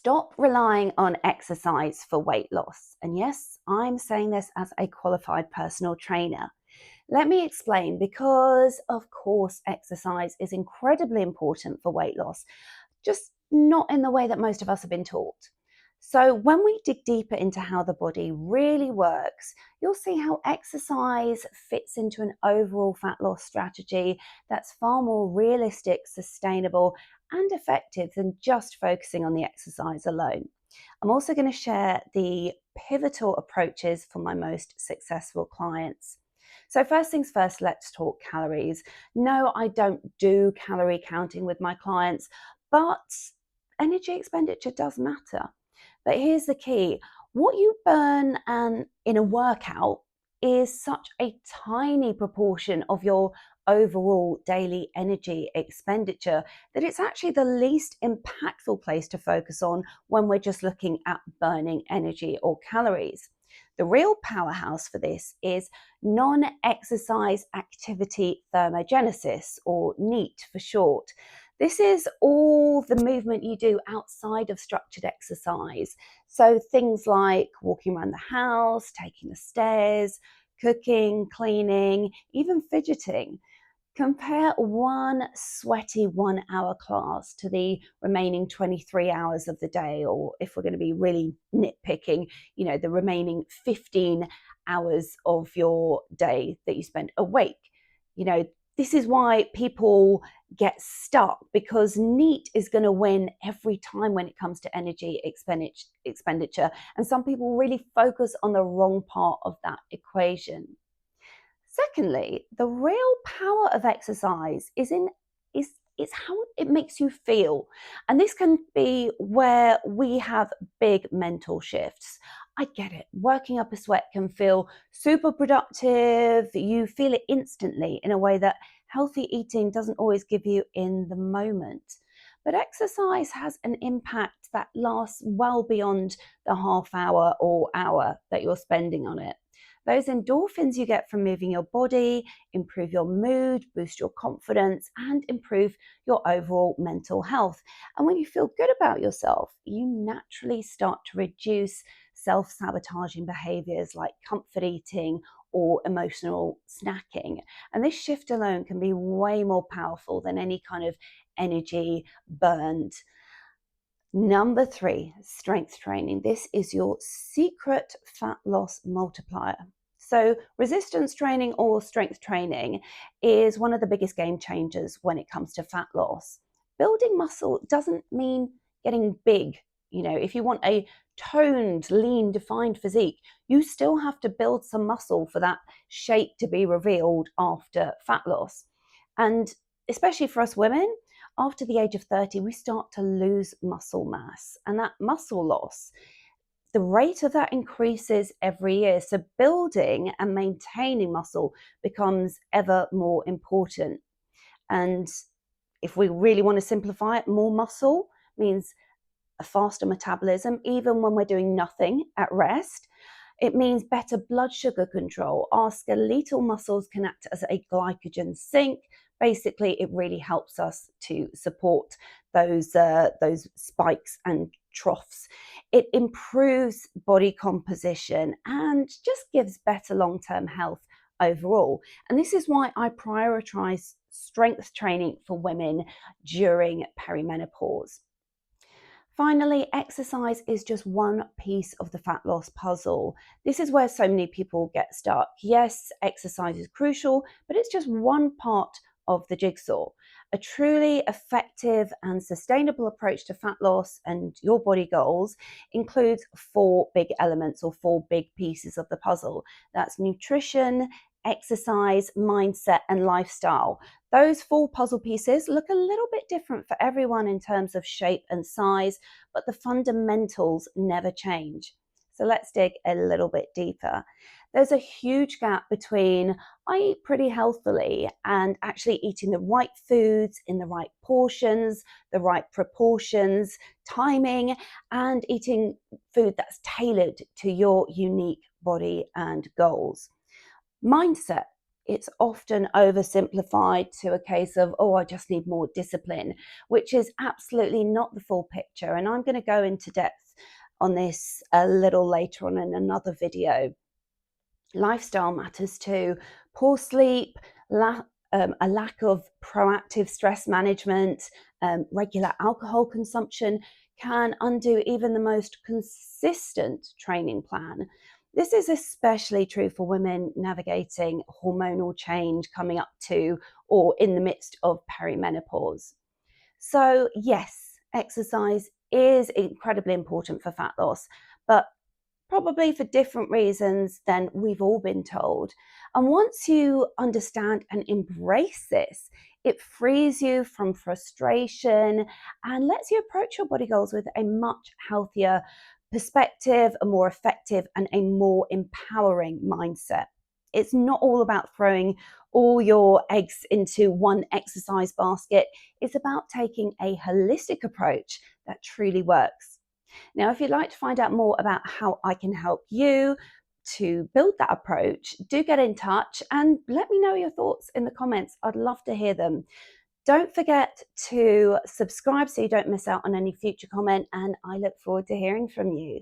Stop relying on exercise for weight loss. And yes, I'm saying this as a qualified personal trainer. Let me explain, because of course exercise is incredibly important for weight loss, just not in the way that most of us have been taught. So when we dig deeper into how the body really works, you'll see how exercise fits into an overall fat loss strategy that's far more realistic, sustainable, and effective than just focusing on the exercise alone. I'm also going to share the pivotal approaches for my most successful clients. So first things first, let's talk calories. No, I don't do calorie counting with my clients, but energy expenditure does matter. But here's the key: what you burn in a workout is such a tiny proportion of your overall daily energy expenditure that it's actually the least impactful place to focus on when we're just looking at burning energy or calories. The real powerhouse for this is non-exercise activity thermogenesis, or NEAT for short. This is all the movement you do outside of structured exercise. So things like walking around the house, taking the stairs, cooking, cleaning, even fidgeting. Compare one sweaty 1 hour class to the remaining 23 hours of the day, or if we're going to be really nitpicking, the remaining 15 hours of your day that you spend awake. This is why people get stuck, because NEAT is going to win every time when it comes to energy expenditure. And some people really focus on the wrong part of that equation. Secondly, the real power of exercise is how it makes you feel. And this can be where we have big mental shifts. I get it. Working up a sweat can feel super productive. You feel it instantly in a way that healthy eating doesn't always give you in the moment. But exercise has an impact that lasts well beyond the half hour or hour that you're spending on it. Those endorphins you get from moving your body improve your mood, boost your confidence, and improve your overall mental health. And when you feel good about yourself, you naturally start to reduce self-sabotaging behaviors like comfort eating or emotional snacking. And this shift alone can be way more powerful than any kind of energy burned. Number 3, strength training. This is your secret fat loss multiplier. So resistance training or strength training is one of the biggest game changers when it comes to fat loss. Building muscle doesn't mean getting big. If you want a toned, lean, defined physique, you still have to build some muscle for that shape to be revealed after fat loss. And especially for us women, after the age of 30, we start to lose muscle mass, and that muscle loss, the rate of that increases every year. So building and maintaining muscle becomes ever more important. And if we really want to simplify it, more muscle means a faster metabolism, even when we're doing nothing at rest. It means better blood sugar control. Our skeletal muscles can act as a glycogen sink. Basically, it really helps us to support those spikes and troughs. It improves body composition and just gives better long-term health overall. And this is why I prioritize strength training for women during perimenopause. Finally, exercise is just one piece of the fat loss puzzle. This is where so many people get stuck. Yes, exercise is crucial, but it's just one part of the jigsaw. A truly effective and sustainable approach to fat loss and your body goals includes 4 big elements, or 4 big pieces of the puzzle. That's nutrition, exercise, mindset, and lifestyle. Those 4 puzzle pieces look a little bit different for everyone in terms of shape and size, but the fundamentals never change. So let's dig a little bit deeper. There's a huge gap between I eat pretty healthily and actually eating the right foods in the right portions, the right proportions, timing, and eating food that's tailored to your unique body and goals. Mindset It's often oversimplified to a case of, oh, I just need more discipline, which is absolutely not the full picture. And I'm going to go into depth on this a little later on in another video. Lifestyle matters too. Poor sleep, a lack of proactive stress management, regular alcohol consumption can undo even the most consistent training plan. This is especially true for women navigating hormonal change coming up to or in the midst of perimenopause. So, yes, exercise is incredibly important for fat loss, but probably for different reasons than we've all been told. And once you understand and embrace this, it frees you from frustration and lets you approach your body goals with a much healthier perspective, a more effective, and a more empowering mindset. It's not all about throwing all your eggs into one exercise basket. It's about taking a holistic approach that truly works. Now, if you'd like to find out more about how I can help you to build that approach, do get in touch and let me know your thoughts in the comments. I'd love to hear them. Don't forget to subscribe so you don't miss out on any future comment, and I look forward to hearing from you.